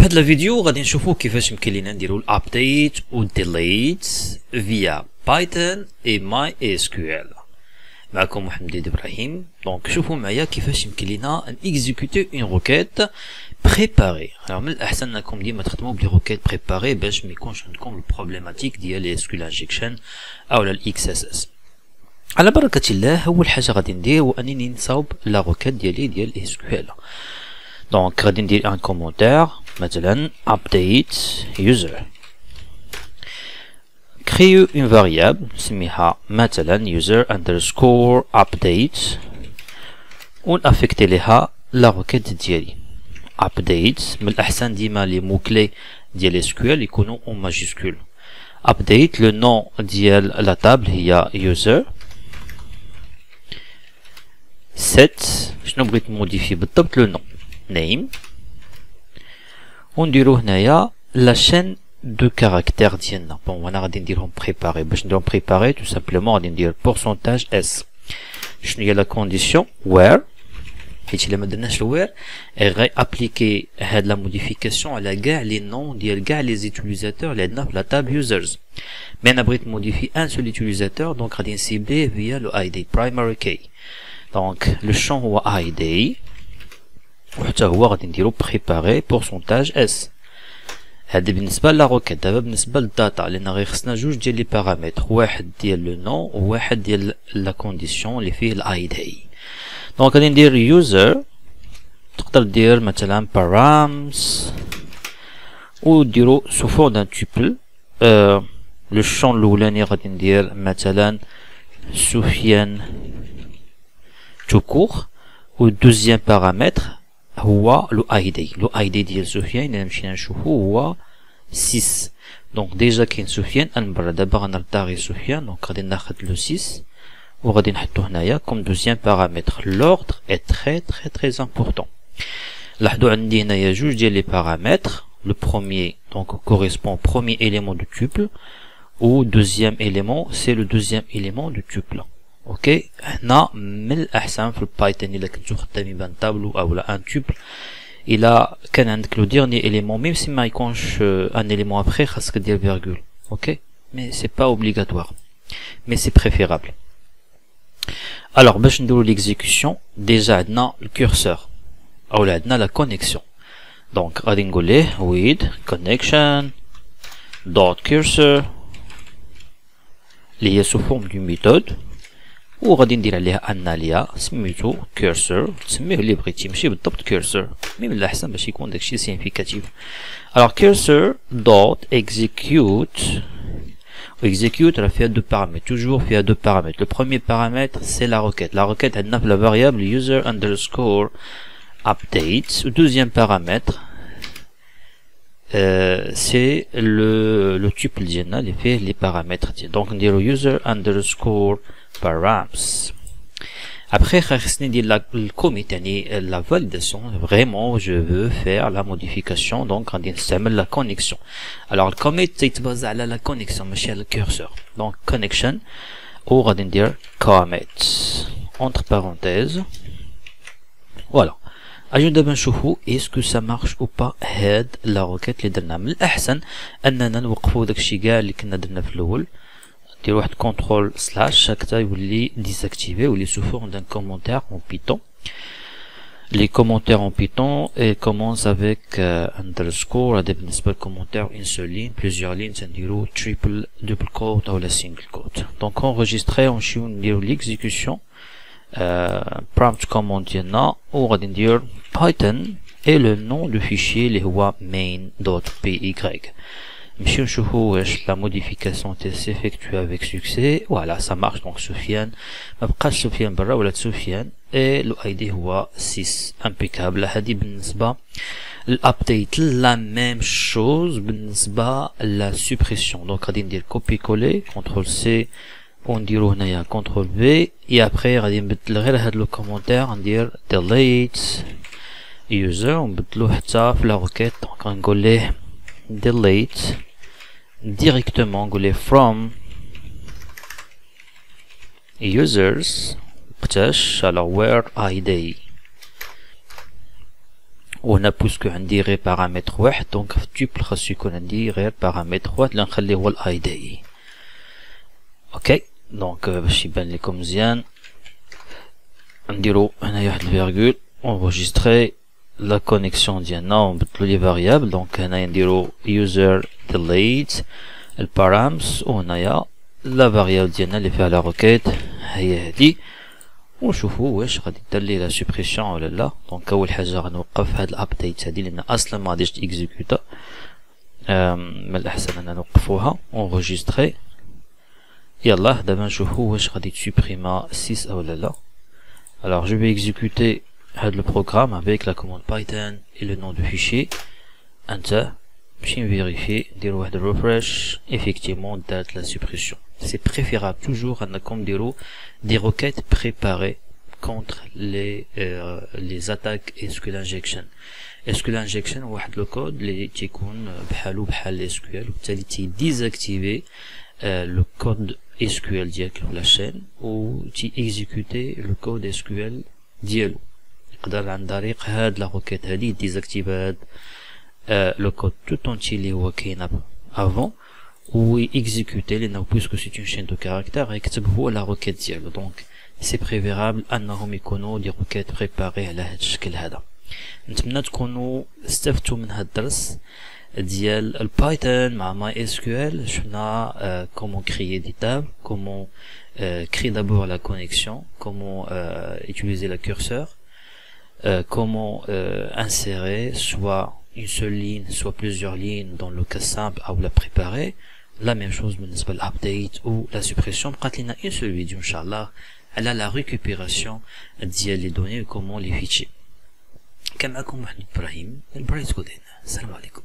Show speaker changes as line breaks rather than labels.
في هذا الفيديو غادي نشوفوا كيفاش يمكن لينا نديروا الابديت والديليت فيا بايثون اي ماي اس كيو ال. معكم محمد ابراهيم. دونك شوفوا معايا كيفاش يمكن لينا نيكزيكوتي اون روكيت بريباري. من الاحسن انكم ديما تخدموا بلي روكيت بريباري باش ما يكونش عندكم البروبليماتيك ديال اس كيو ال انجكشن او الاكس اس اس. على بركه الله اول حاجه غادي ندير هو انني نصاوب لا روكيت ديالي ديال اس كيو ال. دونك غادي ندير ان كومونتير مثلا update user créer une variable نسميها مثلا user underscore update ونأفكتي لها لا روكيت ديالي update. من الأحسن ديما لي مو كلي ديال SQL يكونوا en ماجيسكول. update le nom ديال لا تابل هي user set شنو بغيت نموديفي بالضبط لو نون name ونديرو هنايا لا شين دو كاركتير ديالنا. بون وانا غادي نديرهم بريباري. باش نديرهم بريباري تو سامبلومون غادي ندير بورسونتاج اس. شنو هي لا كونديسيون وير، حيت الا ما درناش الوير غي ابليكي هاد لا موديفيكاسيون على كاع لي نون ديال كاع لي زيتيليزاتور اللي عندنا في لا تاب يوزرز. مي انا بغيت موديفي ان سول يوتيليزاتور دونك غادي نسيبليه فيا لو اي دي برايمري كي. دونك لو شون هو اي دي وحتى هو غادي نديرو بريباري بورسونتاج اس. هذا بالنسبه لا روكيت. دابا بالنسبه للداتا لان غير خصنا جوج ديال لي بارامتر، واحد ديال لو نون وواحد ديال لا كونديسيون اللي فيه الاي دي. دونك غادي ندير يوزر، تقدر دير مثلا params وديرو سو فور دان تيبل. لو شون الاولاني غادي ندير مثلا سفيان تو كور والدوزيام بارامتر هو لو اي دي. لو اي دي ديال سفيان الا مشينا نشوفو هو 6. دونك ديجا كاين سفيان انبر. دابا غنردا غير سفيان دونك غادي ناخد لو 6 وغادي نحطو هنايا كوم دوزيام بارامتر. لوردر اي تري امبورطون. لاحظوا عندي هنايا جوج ديال لي بارامتر. لو بروميير دونك كوريسبون بروميير élément دو tuple و دوزيام élément سي لو دوزيام élément دو tuple. اوكي هنا من الاحسن في البايثون الا كنتو خدامين بان تابلو او لا ان تيبل الا كان عندك لو ديرني اليمون ميم سي ما يكونش ان اليمون ابخي خاصك دير فيرغول. اوكي مي سي با اوبليغاتوار مي سي بريفيرابل. الوغ باش نديرو ليكزيكسيون ديجا عندنا الكورسور او عندنا لا كونيكسيون. دونك غادي نقول ليه with connection dot cursor اللي هي سو فورم دو ميثود وغادي ندير عليها اناليا سميتو كيرسور. تسميه اللي بغيتي ماشي بالضبط كيرسور مي من الاحسن باش يكون داكشي سينيفيكاتيف. الوغ كيرسور دوت اكزيكيوت اكزيكيوت راه فيها دو بارامتر توجور فيها دو بارامتر. لو بروميير بارامتر سي لا روكيت. لا روكيت عندنا في لا فاريابل يوزر اندرسكور ابديت و دوزيام بارامتر سي لو تيبل ديالنا اللي فيه لي بارامتر ديال. دونك نديرو يوزر اندرسكور params. Après, خاصني ندير الكوميت يعني la validation. Vraiment, je veux faire la modification. Donc, غادي نستعمل la connexion. Alors, le commit يتبازا على la connexion ماشي على الكورسور. Donc, connection وغادي ندير commit entre parenthèses. Voilà. اجيو دابا نشوفو اسكو سا مارش او با هاد لا روكيت اللي درنا. من الاحسن اننا نوقفو داكشي كاع اللي كنا درنا في الاول. دير واحد كونترول سلاش هكذا يولي ديساكتيفي ولي سو فورم دان كومونتير اون بيتون. لي كومونتير اون بيتون اي كومونس افيك اندرسكور. هذا بالنسبه للكومونتير اون سول لين بليزيور لين تنديرو تريبل دوبل كوت او لا سينجل كوت. دونك اونغيستري ونمشيو نديرو ليكزيكسيون prompt command ديالنا وغادي ندير python et le nom du fichier اللي هو main.py. نمشيو نشوفو واش لا موديفيكاسيون تي سيفيكتوي افيك سوكسي. فوالا سا مارش. دونك سفيان ما بقاش سفيان برا ولات سفيان اي لو اي دي هو 6 امبيكابل. هادي بالنسبه للابديت. لا ميم شوز بالنسبه لا سوبريسيون. دونك غادي ندير كوبي كولي كونترول سي ونديرو هنايا كونترول في اي ابري غادي نبدل غير هاد لو كومونتير ندير delete user ونبدلو حتى في لا روكيت. دونك غنقول ليه delete directement نقول ليه from users وقتاش alors where id وهنا بوسكو عندي غير بارامتر واحد دونك في التوبل خاصو يكون عندي غير بارامتر واحد اللي نخليه هو الاي دي اي. اوكي دونك باش يبان لكم مزيان نديرو هنايا واحد الفيرغول اونغيستري لا كونيكسيون ديالنا ونبدلو لي فاريابل. دونك هنايا نديرو يوزر ديليت البارامس وهنايا لا فاريابل ديالنا اللي فيها لا روكيت هي هادي ونشوفو واش غادي دير لي لا سوبريسيون ولا لا. دونك اول حاجه غنوقف هاد الابديت هادي لان اصلا ما غاديش تيكزيكوتا، من الاحسن اننا نوقفوها اونغيستري. يلا دابا نشوفو واش غادي تسوبريما 6 ولا لا. Alors je vais exécuter le programme avec la commande Python et le nom du fichier. Enter. Je vais vérifier, dire واحد refresh, effectivement date la suppression. C'est préférable toujours comme des requêtes préparées contre les attaques SQL injection. SQL injection واحد le code اللي تيكون بحالو بحال SQL وبالتالي désactiver le code SQL ديالك في la chaîne و exécuter le code SQL ديالو. يقدر عن طريق هاد لا روكيت هادي désactiver هاد le code tout entier اللي هو كاين avant و exécuter لأنه puisque c'est une chaîne de caractères يكتب هو لا روكيت ديالو. دونك سي بريفيرابل انهم يكونوا دي روكيت بريباري على هاد الشكل هذا. نتمنى تكونوا استفدتوا من هاد الدرس ديال البايثون مع ماي اس كيو ال. شفنا comment créer des tables, comment créer d'abord la connexion, comment utiliser le curseur, comment insérer soit une seule ligne soit plusieurs lignes dans le cas simple ou la préparer. La même chose بالنسبة l'update ou la suppression. بقات لنا une seule vidéo ان شاء الله على la récupération ديال les données et comment les fichiers. كان معكم محمد إبراهيم البرايت كودين. السلام عليكم.